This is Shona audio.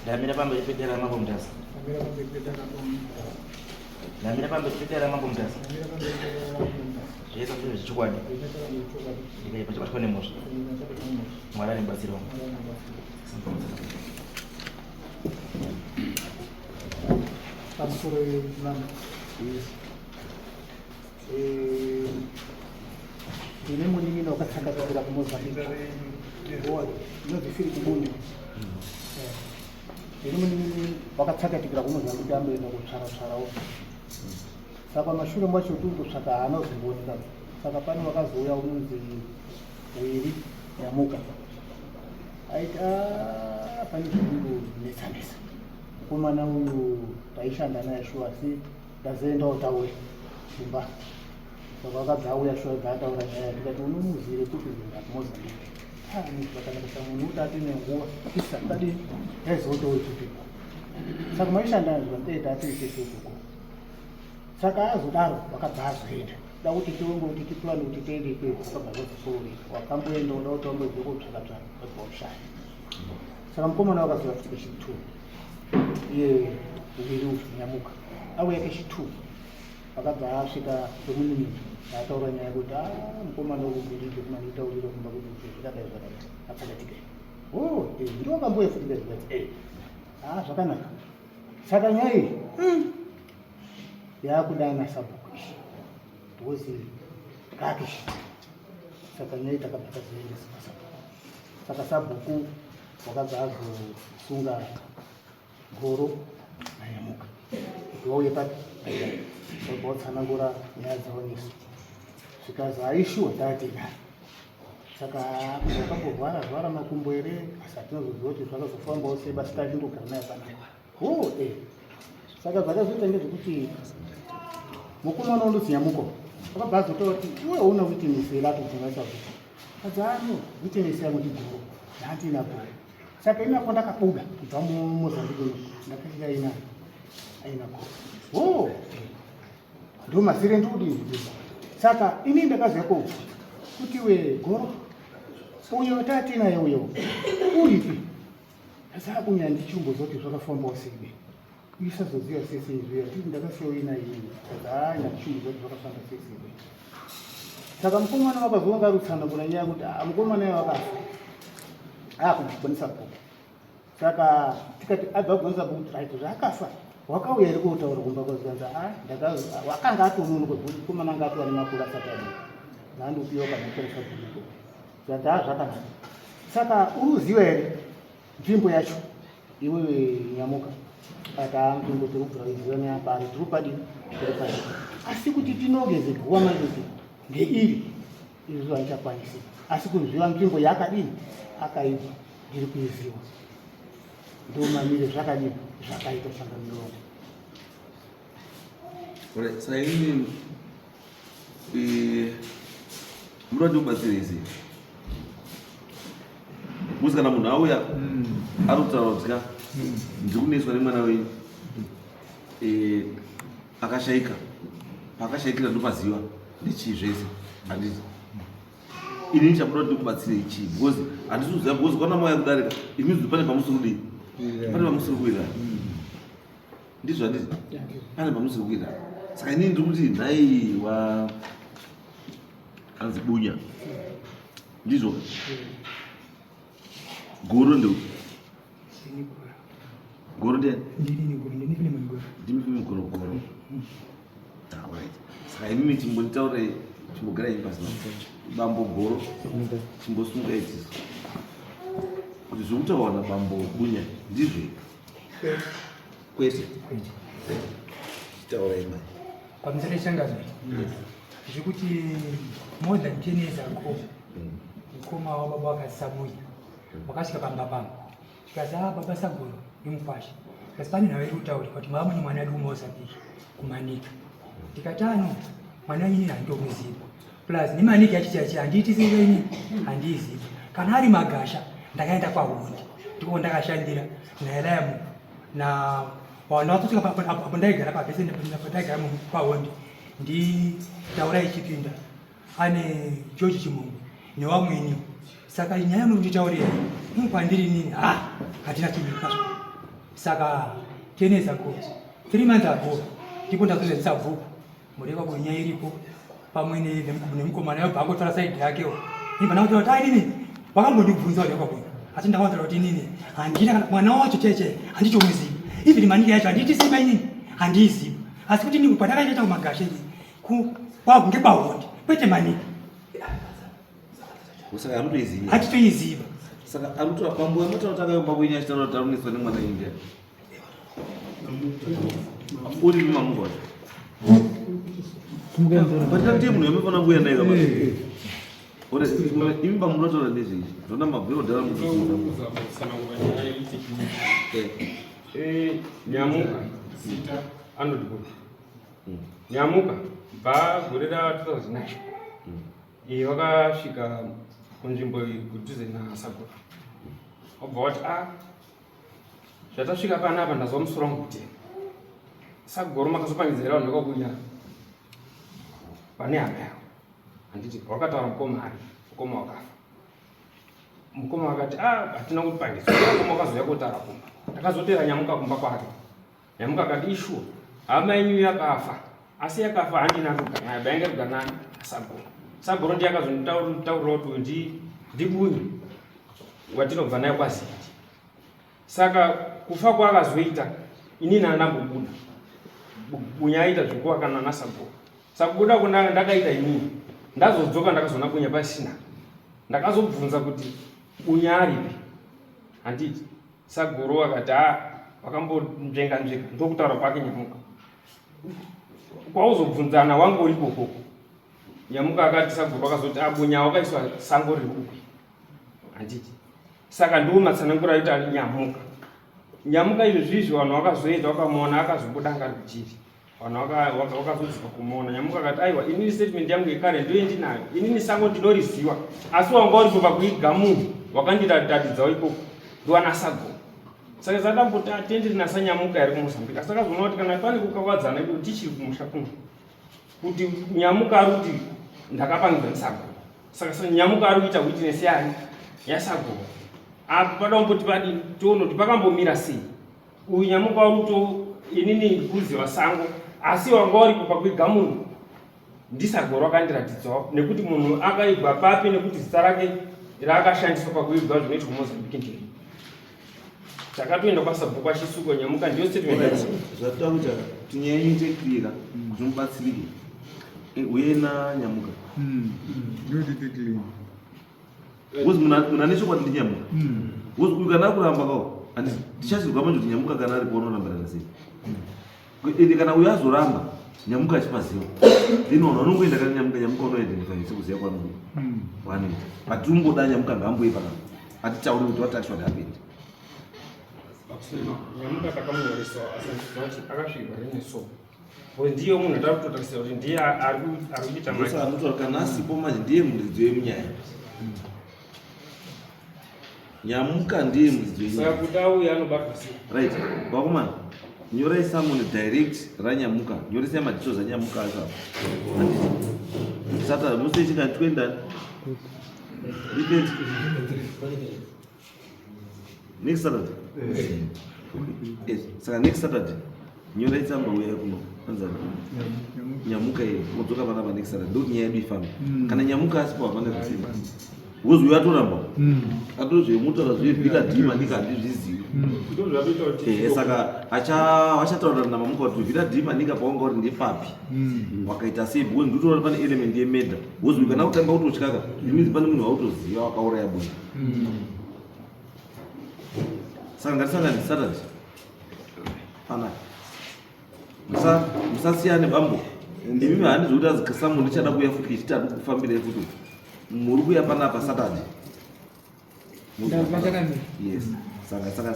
Damira pambe pedera mambo mtasa. Damira pambe pedera mambo mtasa. Yesu tu chikwadi. Ndike pacha patikone moto. Mwalani basiro. Pastor Islam. Ini mwenye na wakati bila kumoza hivi. Ndio vifiri kubundi. Ini mwenye wakati bila kumoza hivi ndio ndio kuchara wote. Sasa mashule mwacho tu saka anoziboneka. Saka pani wakazoya umunzi wiri ya muka. Aita pani zvinhu nesanesa. Kumana huyu taishanda naye shua si ndazenda utawe simba. Saka wakadzauya shua dzataura nyaya tikati unomuzire kuti zvingamoza ndiki. Ni zvakanaka munhu utati nenguva isakadi ezotowe chipi. Saka maishanda zvanteta atise sekuko. Saka azodaro wakabvazoenda. Da kuti tiwongo kuti tiplan kuti tende kwezakabva zosori. Wakamboenda unotombo zvekutsvaka kwekushaya. Saka mukomana wakazoya kuti chitu. Iye uviri nyamuka auya kechitu akabva asvika kwemunhu ataura nyaya kuti mukomana wokubirike kumanitauriro kumba kuti zvakadai akadatika ndio akamboya futi ngezvati zvakanaka saka nyaya iyi yakudana sabhuku ishi because kakishi saka nyaya takabva tazoendesa pasabhuku saka sabhuku wakabva azosunga goro nayamuka kuti wauye pati wabotsanangura nyaya dzaoneso zvikazi aishuwa tati naye saka wakambovhara makumbo ere asi atinozoziva kuti zvakazofambawo sei basi tachindogara naye panapa saka zvakazoita ngezvekuti mukomana undozi nyamuko wakabva azotaura kuti iwe una witness ratobvungaisa kuti adzano witness yangu ndigoro ndandiina goro saka inapo ndakabuda kubva mumozambike ndakasvika aina goro ndo mazire ndikudini saka ini ndakazvako kuti we goro uyo tati naye uyo uripi saka kunya ndichimbozoti zvakafambawo seibe isazoziva sesezviya titi ndakasiyawo ina iyi saka ndichimbozoti zvakafamba seseibe saka mukomana wakazonga rutsana kuna nyaya kuti mukomana wakafa kugonesa bhuku saka tikati abva kugonesa bhuku tiraiti zvakafa wakauya iri kutaura kumba kwazikanza wakanga atonono kwebhuku mukomana anga atori makuru asati adi nandopiwa kana kutoresa bhuku zvati zvakanaka saka uruziva here nzvimbo yacho iwewe nyamuka ati nzvimbo tiri kubvira iziva neyapari tiri padini tiri padini asi kuti tinogezerwa manje kuti ngeiri izvo haichakwanisi asi kuziva nzvimbo yakadini akaibva ndiri kuiziva ndomamire zvakadini zvakaita sangamiro saka ini murati kubatsirisi musi kana munhu auya ari kutaura kuti ndiri kuneswa nemwana wenyu akashayika paakashayikira ndopaziva ndechii zvese handiti ini chabuda kuti ndikubatsirei chii because handisi kuziva because kwana mauya kudarika imizvi pane pamusiri kudii pane pamusiri kuwira ndizvo handiti pane pamusiri kuwira saka inini ndiri kuti nhai anzi bunya ndizvo goro ndeuti goro ndiani ndimifime goro saka imimi chimbonditaurai chimbogarai pasina bambo goro chimbosunga idziso kuti zvokutaura nabambo bunya ndizvo kwete chitaurai mai pamusana shangazi zvekuti more than 10 years ago mukoma wababa wakasamuya wakasvika pamba pangu zvikazi baba sagoro imukwasha kasi pane nhau iri kutaura kuti maamune mwana adi kumozambiki kumanika ndikati mwana ini handomuziva plus nemaniki yachichachi handiiti seini handiiziva kana ari magasha ndakaenda kwahundi ndiko ndakashandira naelayamu na ndakatosvika apo ndaigara pabhese ndaigara kwahundi nditaura ichipinda ane George Chimungu newamweni saka nyaya yamunditaurira kwandiri nini hatina chimikazo Saka tenesa kuti 3 months ago ndipo ndazozenzisa bhuku mureva kunya iripo pamwe nemukomana yobva akotwara saidi yakewo ibva kuti nini wakambondibvunza wadekwa kuno asi ndakawanzira kuti nini handina kana mwana wacho cheche handichomuziva ivhini maniki yacho handitisiva inini handiiziva asi kuti ni pandakaita kumagashe kwagunge bahondi kwete maniki saka amutoiziva hatitoiziva saka amutora pambo amutaotakayo pakuinya chitaro taruniswa nemwana india uri mamungu wacho patati munhu yamefana kuya naika ore imi pamunotaura ndezvizvi ndona mabviro dhara nyamuka zita anoti kuti nyamuka bva gore ra2009 vakasvika kunzvimbo kudhuze nasagoro obva wati zvatasvika panapa ndazwa musoro wangu kutema sagoro makazopangidzira vanhu vakakunya pane hama yavo handiti wakataura mukoma ari mukoma wakafa mukoma wakati hatina kupangisa mukoma wakazouya kotara kumba ndakazotera nyamuka kumba kwake nyamuka akati ishuwa hama yenyu yakafa asi yakafa handina kuganana bainge kuganana sagoro sagoro ndiye akazonditaurira kuti ndibunyi watinobva naye kwaziti saka kufa kwaakazoita inini andambobuda bunya aita zvikuwa kana nasagoro sakubuda kuna ndakaita inini ndazodzoka ndakazona bunya pasina ndakazobvunza kuti bunya aripi handiti sagoro akati wakambonzvenga ndokutaura kwake nyamuka kwauzobvunzana wangu uri kokoko nyamuka akati sagoro akazoti bunya wakaiswa sango riri upi handiti saka ndiwo matsanangura aita nyamuka nyamuka izvozvizvi vanhu vakazoedza vakamuona akazobuda angari kuchiri vanhu vakazodzika kumuona nyamuka akati aiwa inini statement yangu yekare ndiyo ndinayo inini sango ndinoriziva asi wanga uripo pakuiga munhu wakandiratidzawo ikoko ndiwana sagoro saka zadamboti atendiri nasa nyamuka yari kumozambika saka zoona kuti kana pane kukawadzana ido tichiri kumusha kuno kuti nyamuka ari kuti ndakapangidza nesagoro saka nyamuka ari kuita witness yani yasagoro apo pada kumboti padi toona kuti pakambomira sei uyu nyamuka wari kuto inini kuziva sango asi wanga waripo pakuiga munhu ndisagoro akandiratidzawo nekuti munhu akaigwa papi nekuti zita rake raakashandiswa pakuigwa zvinoitwa kumozambiki ndiri takatoenda kwasabhuku achisuko nyamuka ndiyo statement zvatoda kuti tinyaya inotekirira kuti mubatsirike uye nanyamuka uzi muna nechokwadi ndinyamuka uzi uyu kana akuramba kawo ndichazirwa manje kuti nyamuka kana ari kuonorambirana sei ende kana uyo azoramba nyamuka achipaziva then vanhu vanongoenda kana nyamuka unoidentifa sekuziva kwanokuya wanoita patirumboda nyamuka ngaamboipa kana atitauri kuti what actually happened nyamuka takamunyoresa asati akasvigwa rine so ndiyo munhu atari kutotarisira kuti ndiye ari kuita masa anotaura kana asipo manje ndiye muridzo yemunyaya nyamuka ndiye muridzo yenyaya saka kuti auya anobatwa sei right vakomana nyorai samone direct ranyamuka nyoresai madetails anyamuka acho apo saturday musechika twendani repeat next saturday yes saka next saturday nyorai tsamba uya kuno anza nyamuka iyi modzoka panapa next saturday ndo nyaya yedu ifamba kana nyamuka asipo hapana kuziva uzi uyo atoramba atozvemutaura zvevhika dhima ndika handizvizivi saka achataura namamuka kuti vhira dhima ndika paunga uri ndepapi wakaita sei bhuwe nditoona pane element yemedha uzi uyu kana kutanga kutotyaka iminzi pane munhu wautoziva wakauraya buya saka ngatisangani saturday pana musasiyane bambo imimi handizvokuti azikasamu ndichada kuya futi ichiti adi kufambirei futi muri kuya panapa saturday yes saka